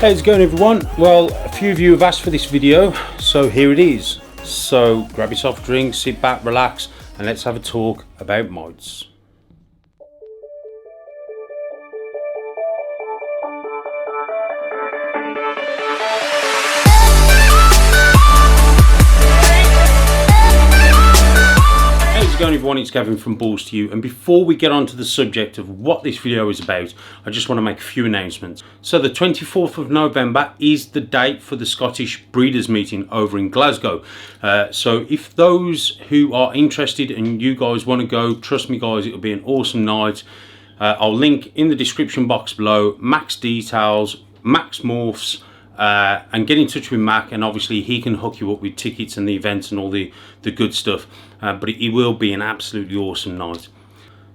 How's it going, everyone? Well, a few of you have asked for this video, so here it is. So grab yourself a drink, sit back, relax, and let's have a talk about MITES. How's it going, everyone? It's Gavin from Balls2u, and before we get on to the subject of what this video is about, I just want to make a few announcements. So the 24th of November is the date for the Scottish Breeders meeting over in Glasgow. So if those who are interested and you guys want to go, trust me guys, it'll be an awesome night. I'll link in the description box below Mac's details, Mac's morphs, and get in touch with Mac, and obviously he can hook you up with tickets and the events and all the good stuff. But it will be an absolutely awesome night.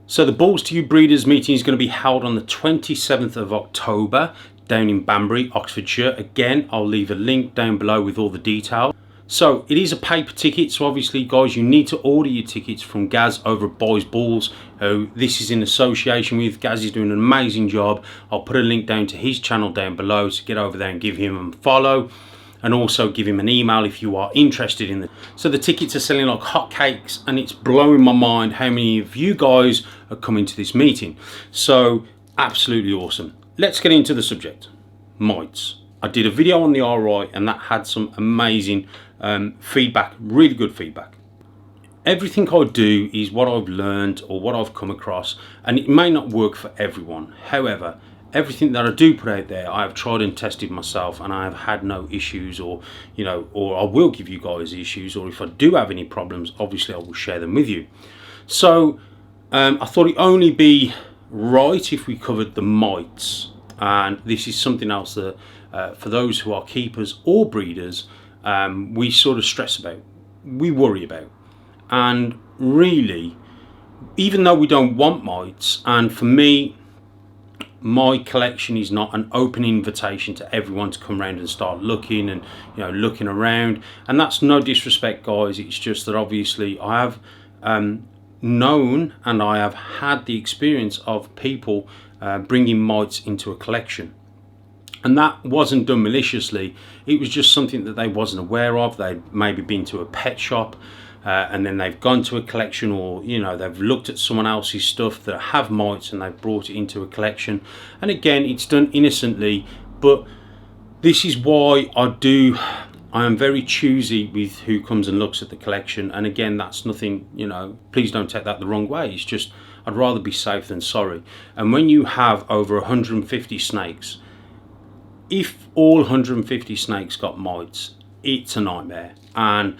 So the Balls2u Breeders meeting is going to be held on the 27th of October down in Banbury, Oxfordshire. Again, I'll leave a link down below with all the details. So it is a paper ticket, so obviously guys, you need to order your tickets from Gaz over at Boys Balls, who this is in association with. Gaz is doing an amazing job. I'll put a link down to his channel down below, so get over there and give him a follow, and also give him an email if you are interested in it. So the tickets are selling like hotcakes, and it's blowing my mind how many of you guys are coming to this meeting. So absolutely awesome. Let's get into the subject. MITES. I did a video on the RI and that had some amazing feedback, really good feedback. Everything I do is what I've learned or what I've come across, and it may not work for everyone. However, everything that I do put out there, I have tried and tested myself, and I have had no issues, or or I will give you guys issues, or if I do have any problems, obviously I will share them with you. So I thought it'd only be right if we covered the MITES, and this is something else that for those who are keepers or breeders, we sort of stress about, we worry about. And really, even though we don't want MITES, and for me, my collection is not an open invitation to everyone to come around and start looking and looking around, and that's no disrespect guys, it's just that obviously I have known and I have had the experience of people bringing MITES into a collection, and that wasn't done maliciously. It was just something that they wasn't aware of. They'd maybe been to a pet shop and then they've gone to a collection, or they've looked at someone else's stuff that have MITES and they've brought it into a collection. And again, it's done innocently, but this is why I am very choosy with who comes and looks at the collection. And again, that's nothing, please don't take that the wrong way. It's just I'd rather be safe than sorry. And when you have over 150 snakes, if all 150 snakes got MITES, it's a nightmare. And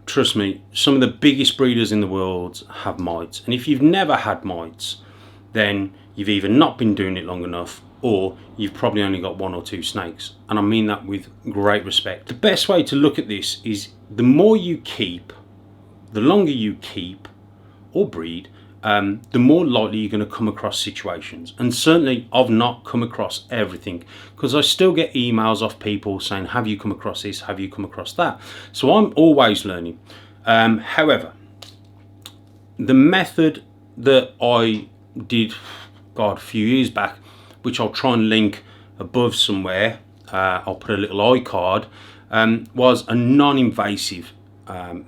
trust me, some of the biggest breeders in the world have MITES. And if you've never had MITES, then you've either not been doing it long enough, or you've probably only got 1 or 2 snakes. And I mean that with great respect. The best way to look at this is the more you keep, the longer you keep or breed, the more likely you're going to come across situations. And certainly I've not come across everything, because I still get emails off people saying, have you come across this, have you come across that? So I'm always learning. However, the method that I did a few years back, which I'll try and link above somewhere, I'll put a little iCard, was a non-invasive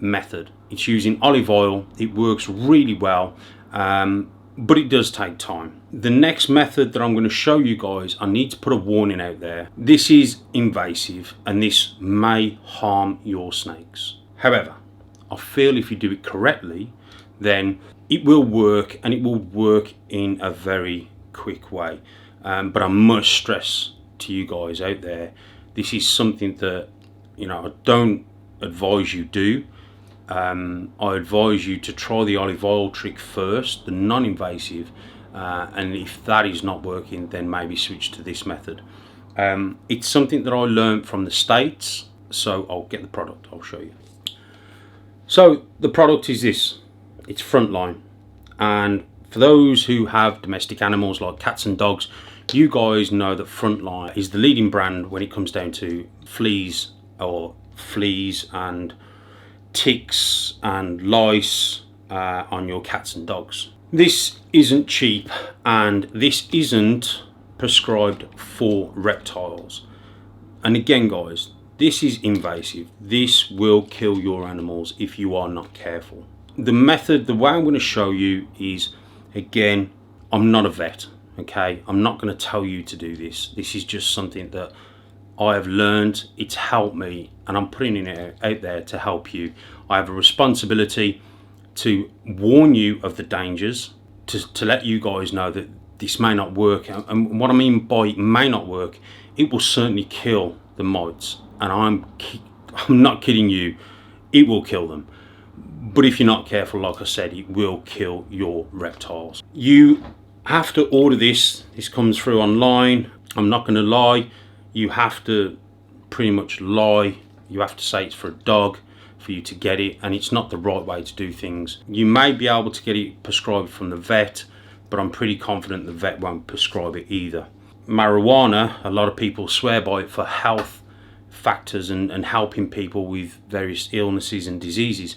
method. It's using olive oil. It works really well, but it does take time. The next method that I'm going to show you guys, I need to put a warning out there. This is invasive and this may harm your snakes. However, I feel if you do it correctly, then it will work, and it will work in a very quick way. But I must stress to you guys out there, this is something that I don't advise you do. I advise you to try the olive oil trick first, the non-invasive, and if that is not working, then maybe switch to this method. It's something that I learned from the States, so I'll get the product, I'll show you. So the product is this, it's Frontline, and for those who have domestic animals like cats and dogs, you guys know that Frontline is the leading brand when it comes down to fleas and ticks and lice on your cats and dogs. This isn't cheap, and this isn't prescribed for reptiles. And again guys, this is invasive. This will kill your animals if you are not careful. The method, the way I'm going to show you is, again, I'm not a vet, okay? I'm not going to tell you to do this. This is just something that I have learned. It's helped me, and I'm putting it out there to help you. I have a responsibility to warn you of the dangers, to let you guys know that this may not work. And what I mean by it may not work, it will certainly kill the mites. And I'm not kidding you, it will kill them. But if you're not careful, like I said, it will kill your reptiles. You have to order this. This comes through online. I'm not going to lie. You have to pretty much lie. You have to say it's for a dog for you to get it, and it's not the right way to do things. You may be able to get it prescribed from the vet, but I'm pretty confident the vet won't prescribe it either. Marijuana, a lot of people swear by it for health factors and helping people with various illnesses and diseases,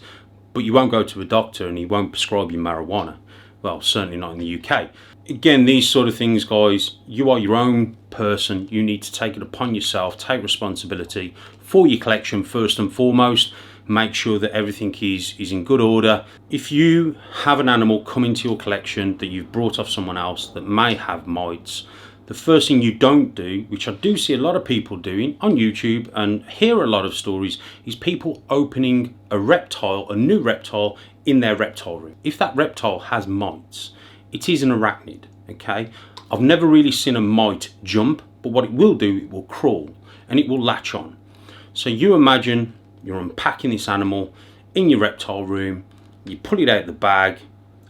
but you won't go to a doctor and he won't prescribe you marijuana. Well, certainly not in the UK. Again, these sort of things, guys, you are your own person. You need to take it upon yourself, take responsibility for your collection first and foremost. Make sure that everything is in good order. If you have an animal come into your collection that you've brought off someone else that may have mites, the first thing you don't do, which I do see a lot of people doing on YouTube and hear a lot of stories, is people opening a reptile, a new reptile, in their reptile room. If that reptile has mites, it is an arachnid, okay? I've never really seen a mite jump, but what it will do, it will crawl and it will latch on. So you imagine you're unpacking this animal in your reptile room, you pull it out the bag,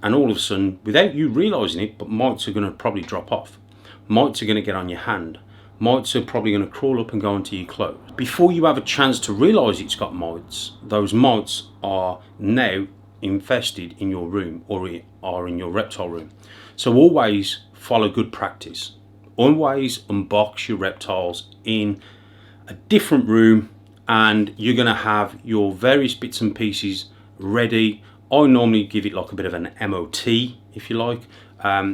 and all of a sudden, without you realizing it, but mites are going to probably drop off. Mites are going to get on your hand. Mites are probably going to crawl up and go into your clothes. Before you have a chance to realize it's got mites, those mites are now infested in your room or are in your reptile room. So always follow good practice. Always unbox your reptiles in a different room, and you're going to have your various bits and pieces ready. I normally give it like a bit of an MOT, if you like.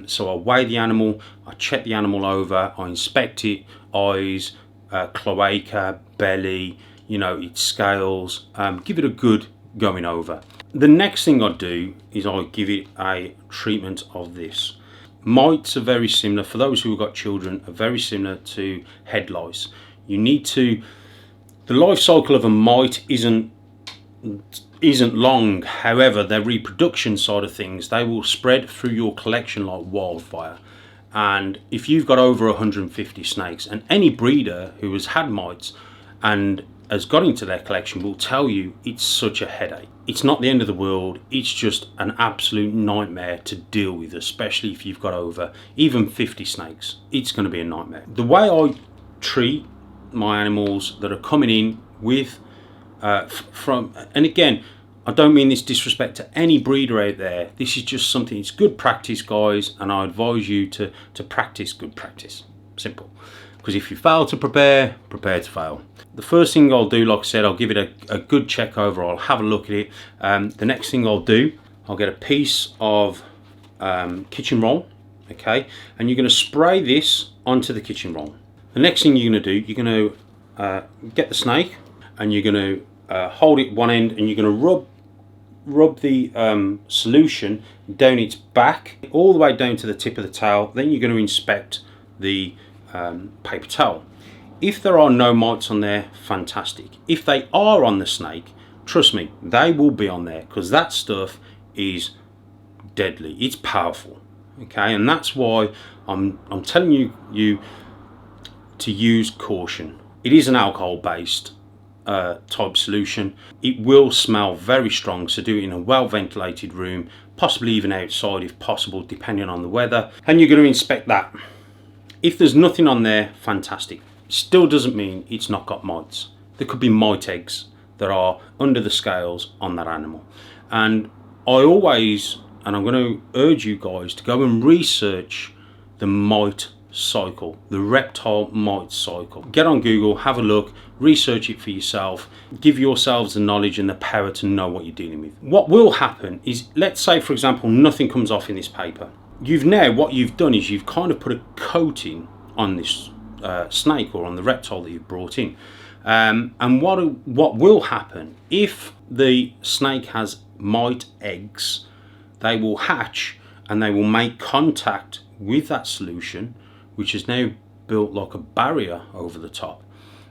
So I weigh the animal, I check the animal over, I inspect it, eyes, cloaca, belly, you know, its scales, give it a good going over. The next thing I do is I give it a treatment of this. Mites are very similar, for those who have got children, are very similar to head lice. You need to, the life cycle of a mite isn't long. However, their reproduction side of things, they will spread through your collection like wildfire. And if you've got over 150 snakes, and any breeder who has had mites and has got into their collection will tell you it's such a headache. It's not the end of the world, it's just an absolute nightmare to deal with, especially if you've got over even 50 snakes. It's going to be a nightmare. The way I treat my animals that are coming in with and again, I don't mean this disrespect to any breeder out there. This is just something, it's good practice, guys, and I advise you to practice good practice. Simple. Because if you fail to prepare, prepare to fail. The first thing I'll do, like I said, I'll give it a good check over. I'll have a look at it. The next thing I'll do, I'll get a piece of kitchen roll, okay, and you're going to spray this onto the kitchen roll. The next thing you're going to do, you're going to get the snake, and you're going to hold it one end, and you're going to rub the solution down its back all the way down to the tip of the tail. Then you're going to inspect the paper towel. If there are no mites on there, fantastic. If they are on the snake, trust me, they will be on there, because that stuff is deadly. It's powerful, okay, and that's why I'm telling you to use caution. It is an alcohol based type solution. It will smell very strong, so do it in a well ventilated room, possibly even outside if possible, depending on the weather, and you're going to inspect that. If there's nothing on there, fantastic. Still doesn't mean it's not got mites. There could be mite eggs that are under the scales on that animal. And I always, and I'm going to urge you guys to go and research the mite cycle, the reptile mite cycle. Get on Google, have a look, research it for yourself, give yourselves the knowledge and the power to know what you're dealing with. What will happen is, let's say for example nothing comes off in this paper. What you've done is you've kind of put a coating on this snake or on the reptile that you've brought in. And what will happen if the snake has mite eggs? They will hatch and they will make contact with that solution, which is now built like a barrier over the top,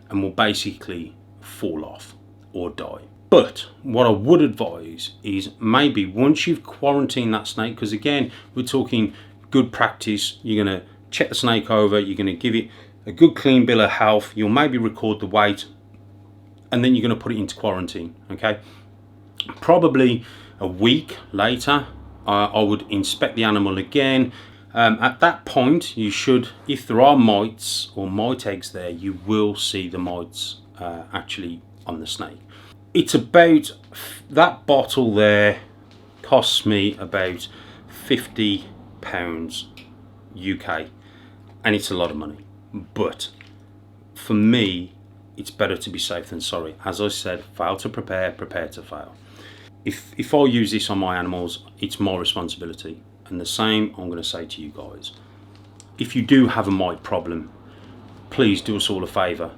and will basically fall off or die. But what I would advise is maybe once you've quarantined that snake, because again, we're talking good practice, you're going to check the snake over, you're going to give it a good clean bill of health, you'll maybe record the weight, and then you're going to put it into quarantine. Okay, probably a week later, I would inspect the animal again. At that point, you should, if there are mites or mite eggs there, you will see the mites actually on the snake. It's about, that bottle there costs me about £50 UK, and it's a lot of money. But for me, it's better to be safe than sorry. As I said, fail to prepare, prepare to fail. If I use this on my animals, it's my responsibility. And the same I'm going to say to you guys. If you do have a mite problem, please do us all a favour.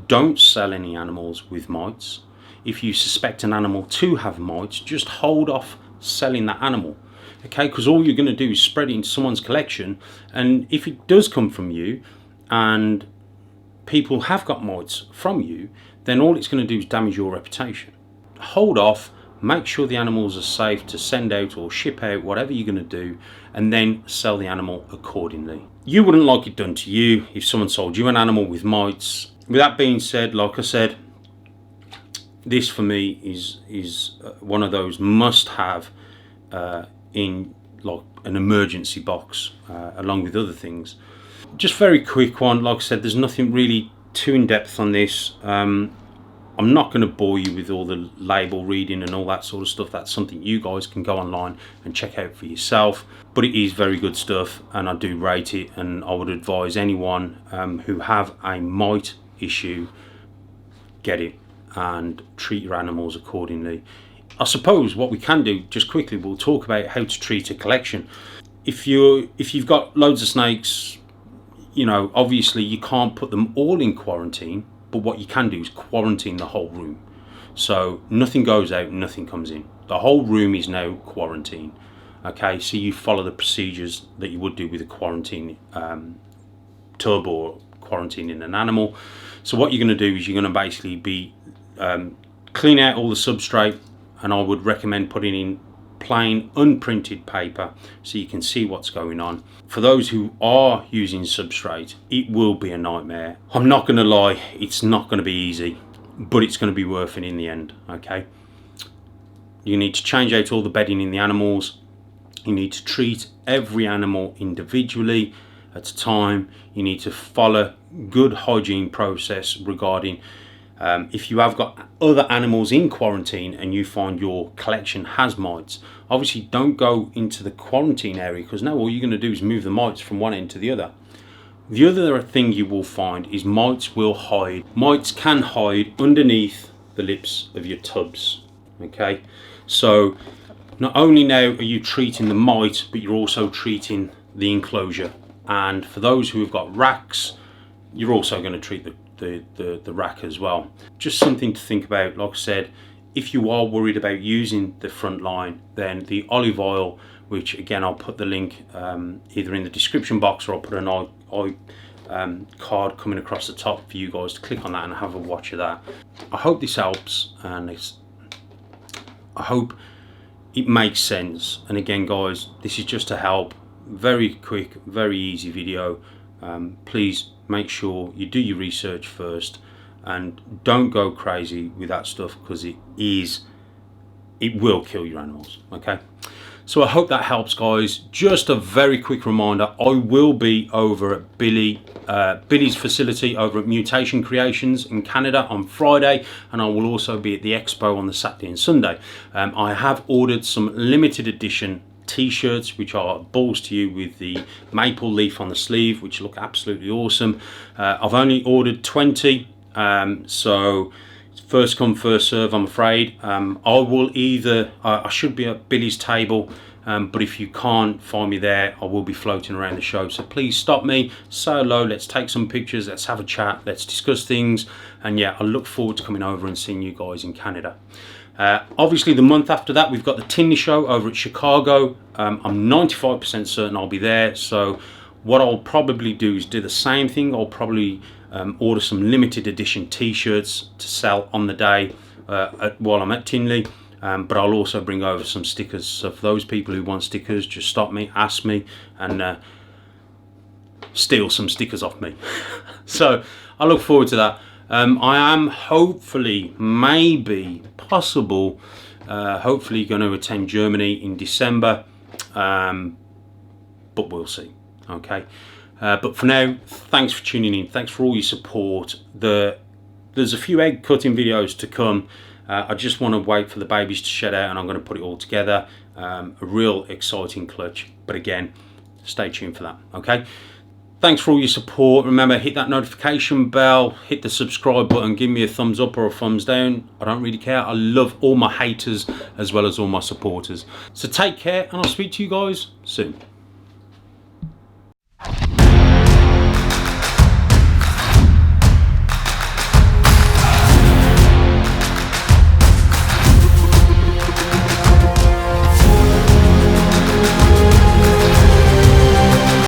Don't sell any animals with mites. If you suspect an animal to have mites, just hold off selling that animal. Okay, because all you're going to do is spread it into someone's collection, and if it does come from you and people have got mites from you, then all it's going to do is damage your reputation. Hold off, make sure the animals are safe to send out or ship out, whatever you're going to do, and then sell the animal accordingly. You wouldn't like it done to you if someone sold you an animal with mites. With that being said, like I said, this for me is one of those must-have in like an emergency box, along with other things. Just very quick one. Like I said, there's nothing really too in-depth on this. I'm not going to bore you with all the label reading and all that sort of stuff. That's something you guys can go online and check out for yourself. But it is very good stuff, and I do rate it, and I would advise anyone who have a mite issue, get it and treat your animals accordingly. I suppose what we can do, just quickly, we'll talk about how to treat a collection. If you've got loads of snakes, you know, obviously you can't put them all in quarantine, but what you can do is quarantine the whole room. So nothing goes out, nothing comes in. The whole room is now quarantine. Okay, so you follow the procedures that you would do with a quarantine tub or quarantining an animal. So what you're going to do is you're going to basically be clean out all the substrate, and I would recommend putting in plain unprinted paper so you can see what's going on. For those who are using substrate, it will be a nightmare. I'm not going to lie, it's not going to be easy, but it's going to be worth it in the end. Okay, you need to change out all the bedding in the animals. You need to treat every animal individually at a time. You need to follow good hygiene process regarding if you have got other animals in quarantine and you find your collection has mites, obviously don't go into the quarantine area, because now all you're going to do is move the mites from one end to the other. The other thing you will find is mites will hide. Mites can hide underneath the lips of your tubs. Okay, so not only now are you treating the mite, but you're also treating the enclosure. And for those who have got racks, you're also going to treat the rack as well. Just something to think about. Like I said, if you are worried about using the front line, then the olive oil, which again I'll put the link either in the description box, or I'll put an card coming across the top for you guys to click on that and have a watch of that. I hope this helps, and I hope it makes sense. And again guys, this is just to help. Very quick, very easy video. Please make sure you do your research first, and don't go crazy with that stuff, because it will kill your animals. Okay, so I hope that helps guys. Just a very quick reminder, I will be over at Billy's facility over at Mutation Creations in Canada on Friday, and I will also be at the expo on the Saturday and Sunday. I have ordered some limited edition t-shirts, which are Balls2u with the maple leaf on the sleeve, which look absolutely awesome. I've only ordered 20, so first come first serve, I'm afraid. I should be at Billy's table but if you can't find me there, I will be floating around the show. So please stop me, say hello, let's take some pictures, let's have a chat, let's discuss things. And yeah, I look forward to coming over and seeing you guys in Canada. Obviously the month after that, we've got the Tinley show over at Chicago. I'm 95% certain I'll be there. So what I'll probably do is do the same thing. I'll probably order some limited edition t-shirts to sell on the day while I'm at Tinley. But I'll also bring over some stickers. So for those people who want stickers, just stop me, ask me, and steal some stickers off me. So I look forward to that. I am hopefully, maybe, possible, hopefully going to attend Germany in December, but we'll see. Okay, but for now, thanks for tuning in. Thanks for all your support. There's a few egg cutting videos to come. I just want to wait for the babies to shed out, and I'm going to put it all together. A real exciting clutch. But again, stay tuned for that. Okay. Thanks for all your support. Remember, hit that notification bell, hit the subscribe button, give me a thumbs up or a thumbs down. I don't really care. I love all my haters as well as all my supporters. So take care, and I'll speak to you guys soon.